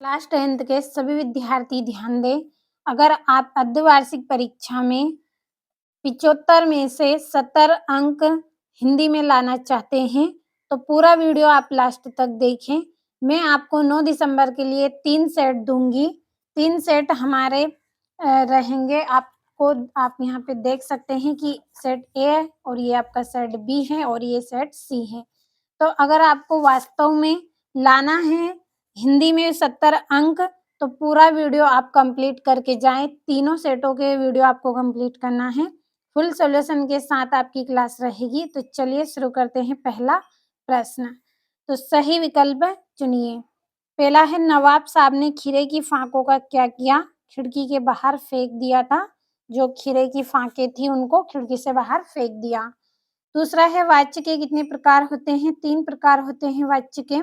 Class 10th के सभी विद्यार्थी ध्यान दें। अगर आप अर्धवार्षिक परीक्षा में 75 में से 70 अंक हिंदी में लाना चाहते हैं, तो पूरा वीडियो आप लास्ट तक देखें। मैं आपको 9 दिसंबर के लिए 3 सेट दूँगी। 3 सेट हमारे रहेंगे। आप यहाँ पे देख सकते हैं कि सेट ए है और ये आपका सेट बी है और ये सेट सी है। तो अगर आपको वास्तव में लाना है हिंदी में 70 अंक, तो पूरा वीडियो आप कंप्लीट करके जाएँ। तीनों सेटों के वीडियो आपको कंप्लीट करना है। फुल सॉल्यूशन के साथ आपकी क्लास रहेगी। तो चलिए शुरू करते हैं। पहला प्रश्न, तो सही विकल्प चुनिए। पहला है, नवाब साहब ने खीरे की फाकों का क्या किया? खिड़की के बाहर फेंक दिया था। जो खीरे की फाकें थी उनको खिड़की से बाहर फेंक दिया। दूसरा है, वाच्य के कितने प्रकार होते हैं? 3 प्रकार होते हैं वाच्य के।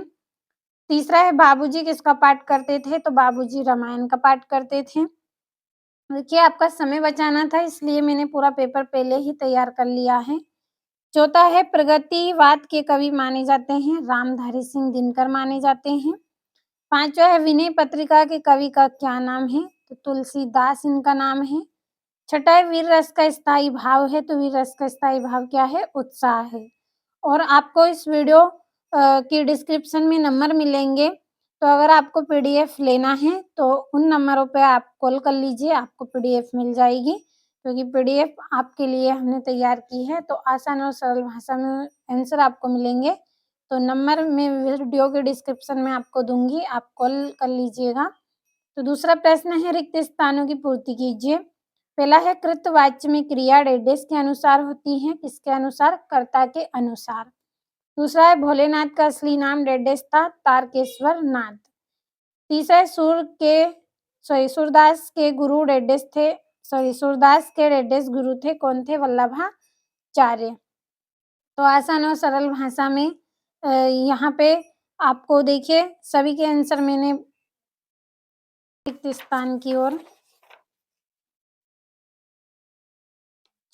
तीसरा है, बाबूजी किसका पाठ करते थे? तो बाबूजी रामायण का पाठ करते थे। देखिए, आपका समय बचाना था इसलिए मैंने पूरा पेपर पहले ही तैयार कर लिया है। चौथा है, प्रगतिवाद के कवि माने जाते हैं? रामधारी सिंह दिनकर माने जाते हैं। पांचवा है, विनय पत्रिका के कवि का क्या नाम है? तो तुलसीदास इनका नाम है। छठा है, वीर रस का स्थायी भाव है? तो वीर रस का स्थायी भाव क्या है? उत्साह है। और आपको इस वीडियो की डिस्क्रिप्शन में नंबर मिलेंगे। तो अगर आपको पीडीएफ लेना है तो उन नंबरों पे आप कॉल कर लीजिए, आपको पीडीएफ मिल जाएगी। क्योंकि पीडीएफ आपके लिए हमने तैयार की है, तो आसान और सरल भाषा में आंसर आपको मिलेंगे। तो नंबर मैं वीडियो के डिस्क्रिप्शन में आपको दूँगी, आप कॉल कर लीजिएगा। तो दूसरा प्रश्न है, रिक्त स्थानों की पूर्ति कीजिए। पहला है, कृतवाच्य में क्रिया डेडेश के अनुसार होती है? किसके अनुसार? कर्ता के अनुसार। दूसरा है, भोलेनाथ का असली नाम डेडेश था? तारकेश्वर नाथ। तीसरा है, सूरदास के गुरु डेडेश थे? सूरदास के डेडेश गुरु थे? कौन थे? वल्लभाचार्य। तो आसान और सरल भाषा में यहाँ पे आपको देखिए सभी के आंसर मैंने रिक्त स्थान की ओर।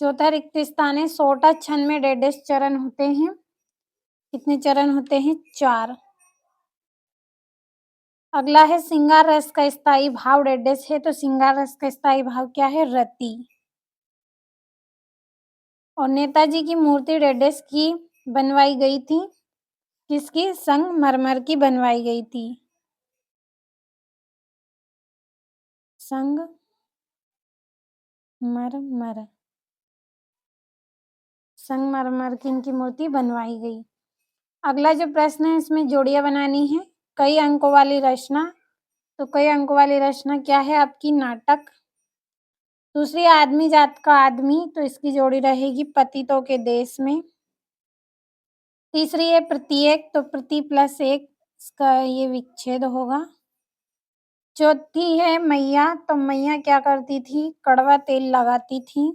चौथा रिक्त स्थान है, सोटा छंद में डेडेश चरण होते हैं? कितने चरण होते हैं? 4। अगला है, श्रृंगार रस का स्थायी भाव डेडेश है? तो श्रृंगार रस का स्थायी भाव क्या है? रति। और नेताजी की मूर्ति डेडेश की बनवाई गई थी? किसकी? संगमरमर की बनवाई गई थी। संगमरमर संगमरमर की इनकी मूर्ति बनवाई गई। अगला जो प्रश्न है इसमें जोड़ियां बनानी है। कई अंकों वाली रचना, तो कई अंकों वाली रचना क्या है आपकी? नाटक। दूसरी, आदमी जात का आदमी, तो इसकी जोड़ी रहेगी पतितों के देश में। तीसरी है प्रत्येक, तो प्रति प्लस एक, इसका ये विच्छेद होगा। चौथी है मैया, तो मैया क्या करती थी? कड़वा तेल लगाती थी।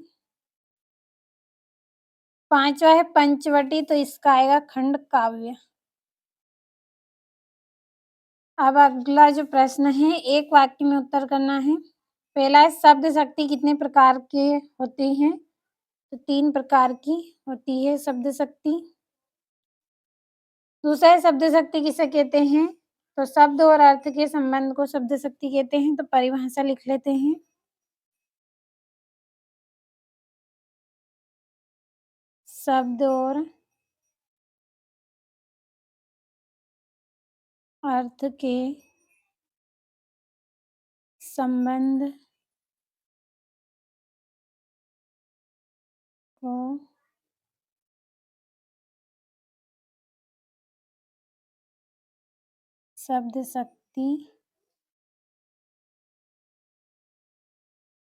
पांचवा है पंचवटी, तो इसका आएगा खंड काव्य। अब अगला जो प्रश्न है, एक वाक्य में उत्तर करना है। पहला है, शब्द शक्ति कितने प्रकार के होती हैं? तो 3 प्रकार की होती है शब्द शक्ति। दूसरा है, शब्द शक्ति किसे कहते हैं? तो शब्द और अर्थ के संबंध को शब्द शक्ति कहते हैं। तो परिभाषा लिख लेते हैं। शब्द और अर्थ के संबंध को शब्द शक्ति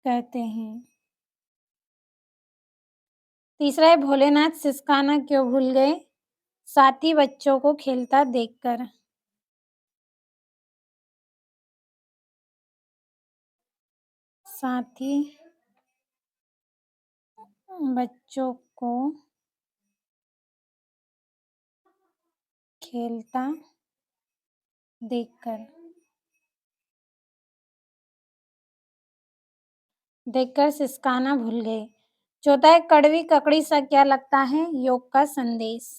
कहते हैं। तीसरा है, भोलेनाथ सिसकाना क्यों भूल गए? साथी बच्चों को खेलता देखकर। साथी बच्चों को खेलता देखकर सिसकाना भूल गए। चौथा है, कड़वी ककड़ी सा क्या लगता है? योग का संदेश।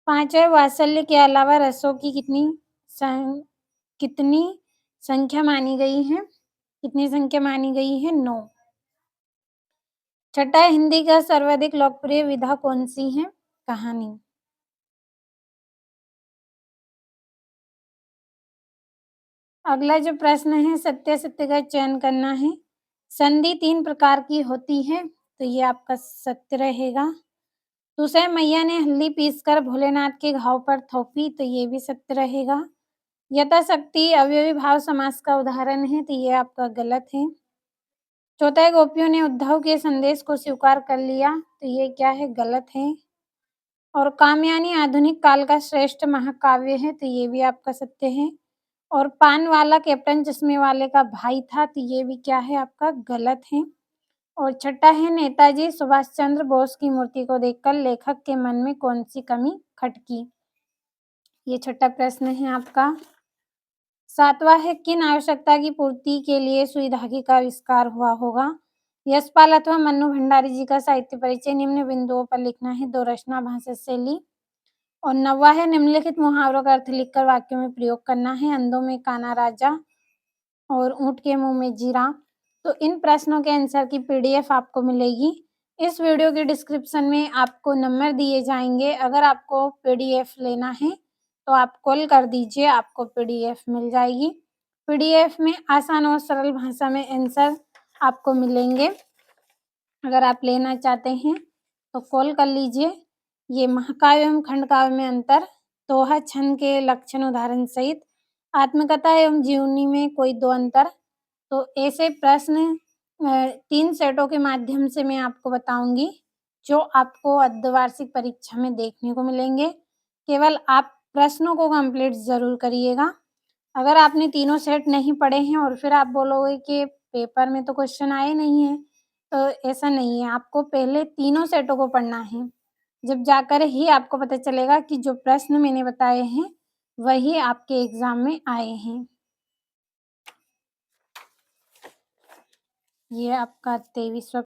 पाँचवें वात्सल्य के अलावा रसों की कितनी संख्या मानी गई है? कितनी संख्या मानी गई है? 9। छठा, हिंदी का सर्वाधिक लोकप्रिय विधा कौन-सी है? कहानी। अगला जो प्रश्न है, सत्य-असत्य का चयन करना है। संधि 3 प्रकार की होती है, तो ये आपका सत्य रहेगा। दूसरा, मैया ने हल्दी पीसकर भोलेनाथ के घाव पर थोपी, तो ये भी सत्य रहेगा। यथाशक्ति अवयवी भाव समास का उदाहरण है, तो ये आपका गलत है। चौथा है, गोपियों ने उद्धव के संदेश को स्वीकार कर लिया, तो ये क्या है? गलत है। और कामयानी आधुनिक काल का श्रेष्ठ महाकाव्य है, तो ये भी आपका सत्य है। और पान वाला कैप्टन चश्मे वाले का भाई था, तो ये भी क्या है? आपका गलत है। और छठा है, नेताजी सुभाष चंद्र बोस की मूर्ति को देखकर लेखक के मन में कौन सी कमी खटकी? ये छठा प्रश्न है आपका। सातवां है, किन आवश्यकता की पूर्ति के लिए सुई धागे का आविष्कार हुआ होगा? यशपाल अथवा मन्नू भंडारी जी का साहित्य परिचय निम्न बिंदुओं पर लिखना है। 2 रचना, भाषा, शैली। और 9वां है, निम्नलिखित मुहावरों का अर्थ लिखकर वाक्यों में प्रयोग करना है। अंधों में काना राजा और ऊँट के मुँह में जीरा। तो इन प्रश्नों के आंसर की पीडीएफ आपको मिलेगी। इस वीडियो के डिस्क्रिप्शन में आपको नंबर दिए जाएँगे। अगर आपको पीडीएफ लेना है, तो आप कॉल कर दीजिए, आपको पीडीएफ मिल जाएगी। पीडीएफ में आसान और सरल भाषा में आंसर आपको मिलेंगे। अगर आप लेना चाहते हैं, तो कॉल कर लीजिए। ये महाकाव्य एवं खंडकाव्य में अंतर, दोहा, छंद के लक्षण उदाहरण सहित, आत्मकथा एवं जीवनी में कोई 2 अंतर। तो ऐसे प्रश्न 3 सेटों के माध्यम से मैं आपको बताऊँगी, जो आपको अर्धवार्षिक परीक्षा में देखने को मिलेंगे। केवल आप प्रश्नों को कंप्लीट ज़रूर करिएगा। अगर आपने तीनों सेट नहीं पढ़े हैं और फिर आप बोलोगे कि पेपर में तो क्वेश्चन आए नहीं हैं, तो ऐसा नहीं है। आपको पहले तीनों सेटों को पढ़ना है। जब जाकर ही आपको पता चलेगा कि जो प्रश्न मैंने बताए हैं, वही आपके एग्ज़ाम में आए हैं। ये आपका 23वां